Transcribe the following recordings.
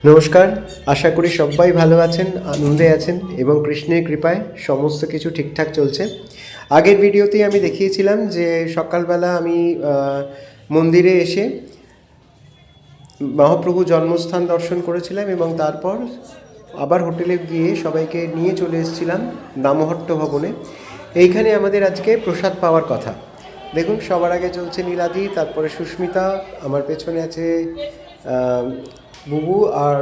নমস্কার, আশা করি সবাই ভালো আছেন, আনন্দে আছেন এবং কৃষ্ণের কৃপায় সমস্ত কিছু ঠিকঠাক চলছে। আগের ভিডিওতেই আমি দেখিয়েছিলাম যে সকালবেলা আমি মন্দিরে এসে মহাপ্রভু জন্মস্থান দর্শন করেছিলাম এবং তারপর আবার হোটেলে গিয়ে সবাইকে নিয়ে চলে এসেছিলাম দামোহট্ট ভবনে। এইখানে আমাদের আজকে প্রসাদ পাওয়ার কথা। দেখুন, সবার আগে চলছে নীলাদি, তারপরে সুস্মিতা, আমার পেছনে আছে বুবু আর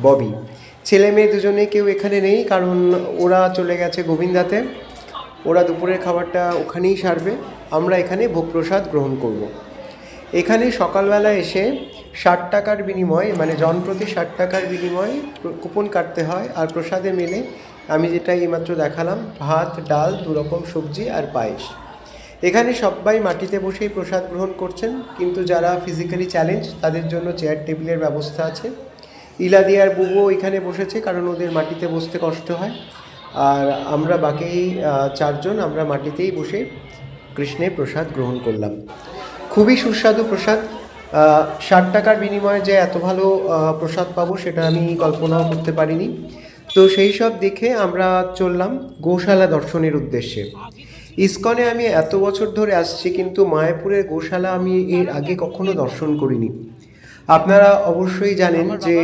ববি। ছেলে মেয়ে দুজনে কেউ এখানে নেই, কারণ ওরা চলে গেছে গোবিন্দাতে। ওরা দুপুরের খাবারটা ওখানেই সারবে, আমরা এখানে ভোগ প্রসাদ গ্রহণ করব। এখানে সকালবেলা এসে 60 টাকার বিনিময়ে, মানে জনপ্রতি 60 টাকার বিনিময়ে কুপন কাটতে হয়, আর প্রসাদে মেলে আমি যেটা এইমাত্র দেখালাম, ভাত, ডাল, 2 রকম সবজি আর পায়েস। এখানে সবাই মাটিতে বসেই প্রসাদ গ্রহণ করছেন, কিন্তু যারা ফিজিক্যালি চ্যালেঞ্জ তাদের জন্য চেয়ার টেবিলের ব্যবস্থা আছে। ইলাদি আর বুবু এখানে বসেছে, কারণ ওদের মাটিতে বসতে কষ্ট হয়। আর আমরা বাকি 4 জন আমরা মাটিতেই বসে কৃষ্ণের প্রসাদ গ্রহণ করলাম। খুবই সুস্বাদু প্রসাদ। 60 টাকার বিনিময়ে যে এত ভালো প্রসাদ পাবো সেটা আমি কল্পনাও করতে পারিনি। তো সেই সব দেখে আমরা চললাম গোশালা দর্শনের উদ্দেশ্যে। ইসকনে আমি এত বছর ধরে আসছি, কিন্তু মায়াপুরের গোশালা আমি এর আগে কখনো দর্শন করিনি। আপনারা অবশ্যই জানেন যে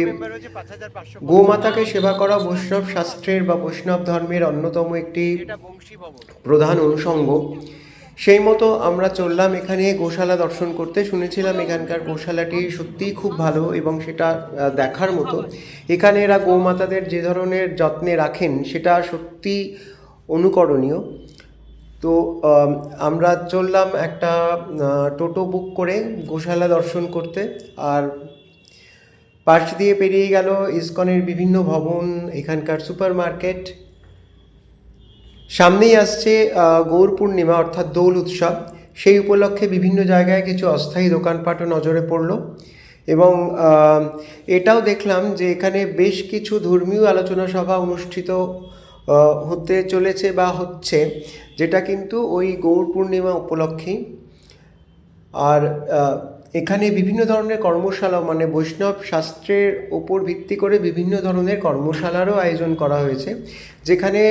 গোমাতাকে সেবা করা বৈষ্ণব শাস্ত্রের বা বৈষ্ণব ধর্মের অন্যতম একটি প্রধান অনুষঙ্গ। সেই মতো আমরা চললাম এখানে গোশালা দর্শন করতে। শুনেছিলাম এখানকার গোশালাটি সত্যিই খুব ভালো এবং সেটা দেখার মতো। এখানে এরা গোমাতাদের যে ধরনের যত্নে রাখেন সেটা সত্যি অনুকরণীয়। তো আমরা চললাম একটা টোটো বুক করে গোশালা দর্শন করতে। আর পাশ দিয়ে পেরিয়ে গেল ইসকনের বিভিন্ন ভবন, এখানকার সুপার মার্কেট। সামনেই আসছে গৌর পূর্ণিমা অর্থাৎ দোল উৎসব। সেই উপলক্ষে বিভিন্ন জায়গায় কিছু অস্থায়ী দোকানপাটও নজরে পড়ল। এবং এটাও দেখলাম যে এখানে বেশ কিছু ধর্মীয় আলোচনা সভা অনুষ্ঠিত হতে চলেছে বা হচ্ছে, যেটা কিন্তু ওই গৌর পূর্ণিমা উপলক্ষেই। আর এখানে বিভিন্ন ধরনের কর্মশালা, মানে বৈষ্ণব শাস্ত্রের ওপর ভিত্তি করে বিভিন্ন ধরনের কর্মশালারও আয়োজন করা হয়েছে, যেখানে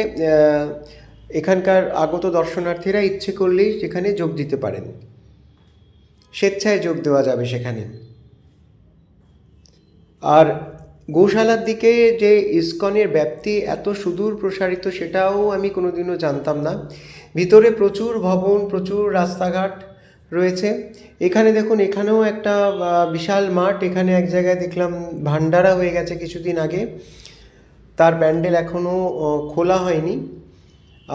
এখানকার আগত দর্শনার্থীরা ইচ্ছে করলেই সেখানে যোগ দিতে পারেন, স্বেচ্ছায় যোগ দেওয়া যাবে সেখানে। আর গোশালার দিকে যে ইসকনের ব্যাপ্তি এত সুদূর প্রসারিত সেটাও আমি কোনোদিনও জানতাম না। ভিতরে প্রচুর ভবন, প্রচুর রাস্তাঘাট রয়েছে। এখানে দেখুন, এখানেও একটা বিশাল মাঠ। এখানে এক জায়গায় দেখলাম ভান্ডারা হয়ে গেছে কিছুদিন আগে, তার প্যান্ডেল এখনও খোলা হয়নি।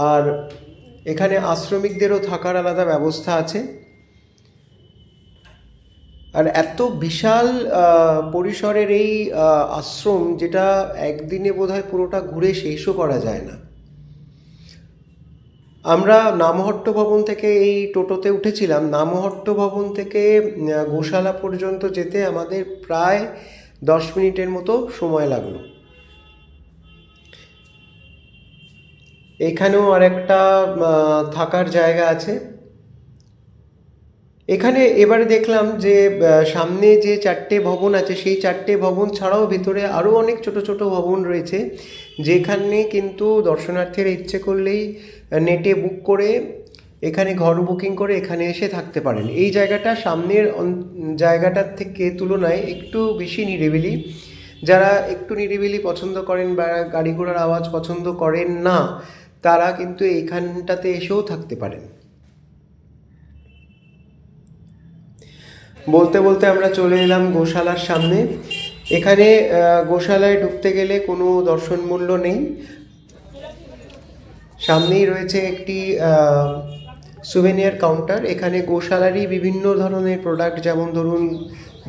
আর এখানে আশ্রমিকদেরও থাকার আলাদা ব্যবস্থা আছে। আর এত বিশাল পরিসরের এই আশ্রম, যেটা একদিনে বোধহয় পুরোটা ঘুরে শেষও করা যায় না। আমরা নামহট্ট ভবন থেকে এই টোটোতে উঠেছিলাম। নামহট্ট ভবন থেকে গোশালা পর্যন্ত যেতে আমাদের প্রায় 10 মিনিটের মতো সময় লাগলো। এখানেও আরেকটা থাকার জায়গা আছে। এখানে এবারে দেখলাম যে সামনে যে 4টে ভবন আছে, সেই 4টে ভবন ছাড়াও ভিতরে আরও অনেক ছোট ছোট ভবন রয়েছে, যেখানে কিন্তু দর্শনার্থীরা ইচ্ছে করলেই নেটে বুক করে এখানে ঘর বুকিং করে এখানে এসে থাকতে পারেন। এই জায়গাটা সামনের জায়গাটার থেকে তুলনায় একটু বেশি নিরিবিলি। যারা একটু নিরিবিলি পছন্দ করেন বা গাড়ি ঘোড়ার আওয়াজ পছন্দ করেন না, তারা কিন্তু এইখানটাতে এসেও থাকতে পারেন। বলতে বলতে আমরা চলে এলাম গোশালার সামনে। এখানে গোশালায় ঢুকতে গেলে কোনো দর্শন মূল্য নেই। সামনেই রয়েছে একটি সুভেনিয়ার কাউন্টার। এখানে গোশালারই বিভিন্ন ধরনের প্রোডাক্ট, যেমন ধরুন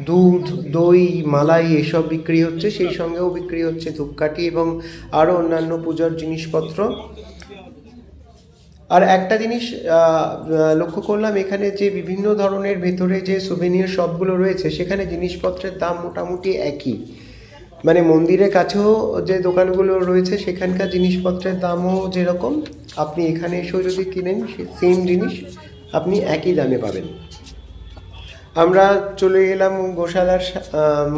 দুধ, দই, মালাই এসব বিক্রি হচ্ছে। সেই সঙ্গেও বিক্রি হচ্ছে ধূপকাঠি এবং আরও অন্যান্য পূজার জিনিসপত্র। আর একটা জিনিস লক্ষ্য করলাম, এখানে যে বিভিন্ন ধরনের ভেতরে যে সুভেনিয়ার শপগুলো রয়েছে, সেখানে জিনিসপত্রের দাম মোটামুটি একই। মানে মন্দিরের কাছেও যে দোকানগুলো রয়েছে সেখানকার জিনিসপত্রের দামও যেরকম, আপনি এখানে এসেও যদি কিনেন সেম জিনিস আপনি একই দামে পাবেন। আমরা চলে গেলাম গোশালার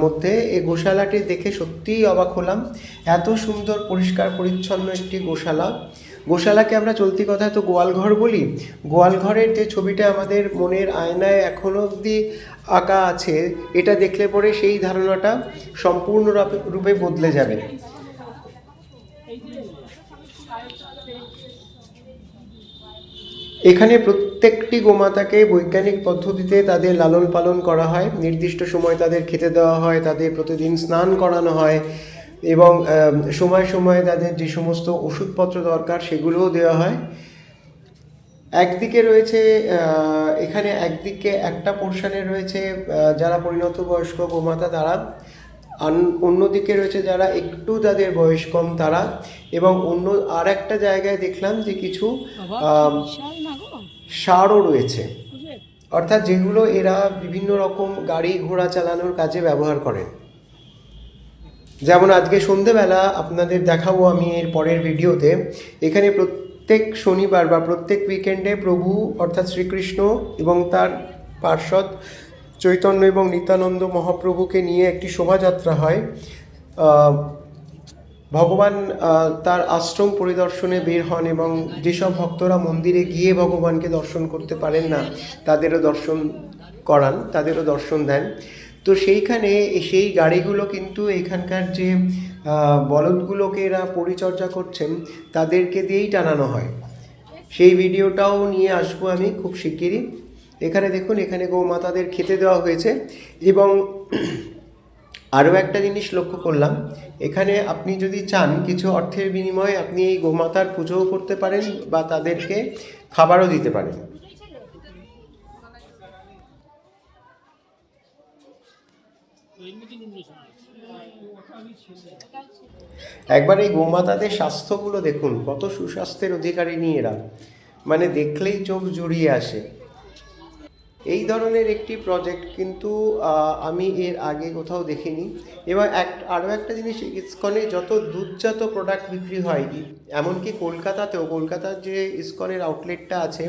মধ্যে। এই গোশালাটি দেখে সত্যিই অবাক হলাম, এত সুন্দর পরিষ্কার পরিচ্ছন্ন একটি গোশালা। গোশালাকে আমরা চলতি কথায় তো গোয়ালঘর বলি। গোয়ালঘরের যে ছবিটা আমাদের মনের আয়নায় এখনও অবধি আঁকা আছে, এটা দেখলে পরে সেই ধারণাটা সম্পূর্ণ রূপে বদলে যাবে। এখানে প্রত্যেকটি গোমাতাকে বৈজ্ঞানিক পদ্ধতিতে তাদের লালন পালন করা হয়, নির্দিষ্ট সময় তাদের খেতে দেওয়া হয়, তাদের প্রতিদিন স্নান করানো হয় এবং সময় সময় তাদের যে সমস্ত ওষুধপত্র দরকার সেগুলোও দেওয়া হয়। একদিকে রয়েছে এখানে একদিকে একটা পোর্শনে রয়েছে যারা পরিণত বয়স্ক গোমাতা তারা, অন্যদিকে রয়েছে যারা একটু তাদের বয়স কম তারা, এবং অন্য আর একটা জায়গায় দেখলাম যে কিছু ষাঁড়ও রয়েছে, অর্থাৎ যেগুলো এরা বিভিন্ন রকম গাড়ি ঘোড়া চালানোর কাজে ব্যবহার করেন। যেমন আজকে সন্ধেবেলা আপনাদের দেখাবো আমি এর পরের ভিডিওতে, এখানে প্রত্যেক শনিবার বা প্রত্যেক উইকেন্ডে প্রভু অর্থাৎ শ্রীকৃষ্ণ এবং তার পার্ষদ চৈতন্য এবং নিত্যানন্দ মহাপ্রভুকে নিয়ে একটি শোভাযাত্রা হয়। ভগবান তার আশ্রম পরিদর্শনে বের হন এবং যেসব ভক্তরা মন্দিরে গিয়ে ভগবানকে দর্শন করতে পারেন না তাদেরও দর্শন করান, তাদেরও দর্শন দেন। তো সেইখানে সেই গাড়িগুলো কিন্তু এখানকার যে বলদগুলোকে এরা পরিচর্যা করছেন তাদেরকে দিয়েই টানানো হয়। সেই ভিডিওটাও নিয়ে আসবো আমি খুব শিগগিরই। এখানে দেখুন, এখানে গোমাতাদের খেতে দেওয়া হয়েছে। এবং আরও একটা জিনিস লক্ষ্য করলাম, এখানে আপনি যদি চান কিছু অর্থের বিনিময়ে আপনি এই গোমাতার পুজোও করতে পারেন বা তাদেরকে খাবারও দিতে পারেন। একবার এই গোমাতাদের স্বাস্থ্যগুলো দেখুন, কত সুস্বাস্থ্যের অধিকারিণী এরা, মানে দেখলেই চোখ জুড়িয়ে আসে। এই ধরনের একটি প্রজেক্ট কিন্তু আমি এর আগে কোথাও দেখিনি। এবং আরও একটা জিনিস, ইসকনে যত দুধজাত প্রোডাক্ট বিক্রি হয়, এমনকি কলকাতাতেও, কলকাতার যে ইসকনের আউটলেটটা আছে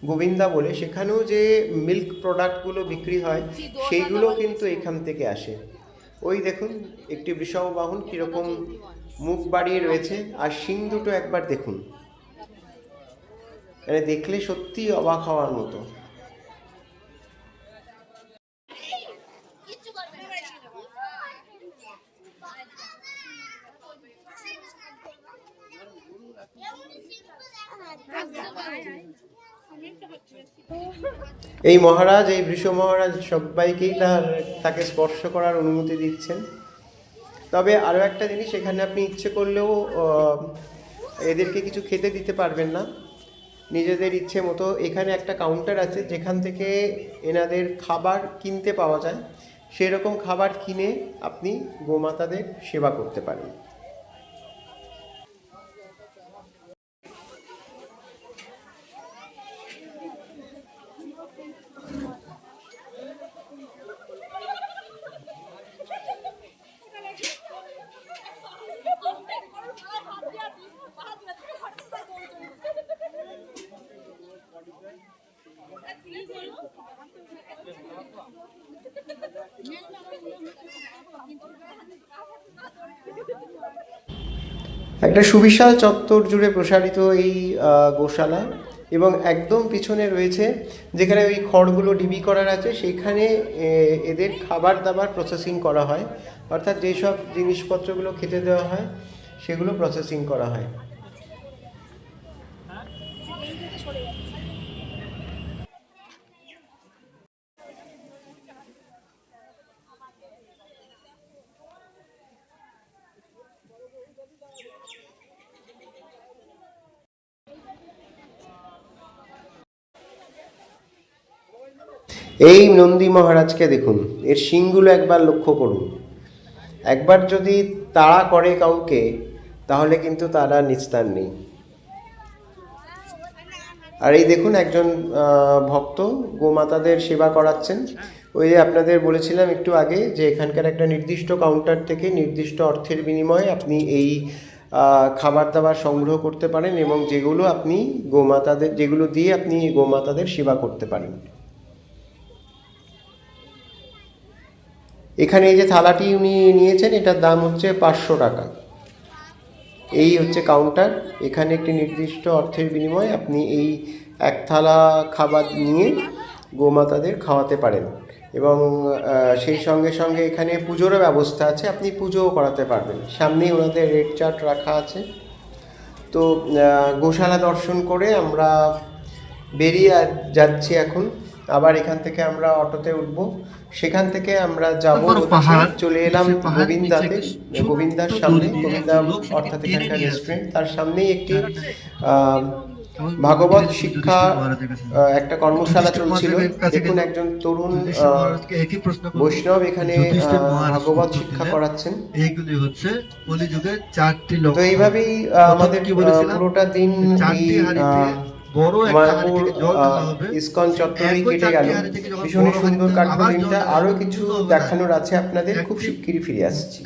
গোবিন্দা বলে, সেখানেও যে মিল্ক প্রোডাক্টগুলো বিক্রি হয় সেইগুলো কিন্তু এখান থেকে আসে। ওই দেখুন একটি বৃষভবাহন কীরকম মুখ বাড়িয়ে রয়েছে, আর শিং দুটো একবার দেখুন, মানে দেখলে সত্যিই অবাক হওয়ার মতো। এই মহারাজ, এই বৃষ মহারাজ সবাইকেই তাকে স্পর্শ করার অনুমতি দিচ্ছেন। তবে আরও একটা জিনিস, এখানে আপনি ইচ্ছে করলেও এদেরকে কিছু খেতে দিতে পারবেন না, নিজেদের ইচ্ছে মতো। এখানে একটা কাউন্টার আছে যেখান থেকে এনাদের খাবার কিনতে পাওয়া যায়, সেরকম খাবার কিনে আপনি গোমাতাদের সেবা করতে পারেন। একটা সুবিশাল চত্বর জুড়ে প্রসারিত এই গোশালা, এবং একদম পিছনে রয়েছে যেখানে ওই খড়গুলো ডিবি করার আছে, সেইখানে এদের খাবার দাবার প্রসেসিং করা হয়, অর্থাৎ যেসব জিনিসপত্রগুলো খেতে দেওয়া হয় সেগুলো প্রসেসিং করা হয়। এই নন্দী মহারাজকে দেখুন, এর শিংগুলো একবার লক্ষ্য করুন। একবার যদি তাড়া করে কাউকে, তাহলে কিন্তু তারা নিস্তার নেই। আর এই দেখুন একজন ভক্ত গোমাতাদের সেবা করাচ্ছেন। ওই যে আপনাদের বলেছিলাম একটু আগে যে এখানকার একটা নির্দিষ্ট কাউন্টার থেকে নির্দিষ্ট অর্থের বিনিময়ে আপনি এই খাবার দাবার সংগ্রহ করতে পারেন, এবং যেগুলো দিয়ে আপনি গোমাতাদের সেবা করতে পারেন। এখানে এই যে থালাটি উনি নিয়েছেন, এটার দাম হচ্ছে 500 টাকা। এই হচ্ছে কাউন্টার। এখানে একটি নির্দিষ্ট অর্থের বিনিময়ে আপনি এই এক থালা খাবার নিয়ে গোমাতাদের খাওয়াতে পারেন। এবং সেই সঙ্গে সঙ্গে এখানে পুজোরও ব্যবস্থা আছে, আপনি পুজোও করাতে পারবেন। সামনেই ওনাদের রেড চার্ট রাখা আছে। তো গোশালা দর্শন করে আমরা বেরিয়ে যাচ্ছি এখন। আবার এখান থেকে আমরা অটোতে উঠবো, সেখান থেকে আমরা যাব হচ্ছে, চলে এলাম গোবিন্দাতে। গোবিন্দার সামনে, গোবিন্দা অর্থাৎ এখানকার রেস্টুরেন্ট, তার সামনেই একটি ভাগবত শিক্ষা একটা কর্মশালা চলছিল। দেখুন একজন তরুণ বৈষ্ণব এখানে ভাগবত শিক্ষা করাচ্ছেন। এইগুলি হচ্ছে কলিযুগের 4টি লক্ষণ। তো এইভাবেই আমাদের পুরোটা দিন এই মায়াপুর ইসকন চত্বরেই কেটে গেল। ভীষণই সুন্দর কাটলো দিনটা। আরও কিছু দেখানোর আছে আপনাদের, খুব শিগগিরই ফিরে আসছি।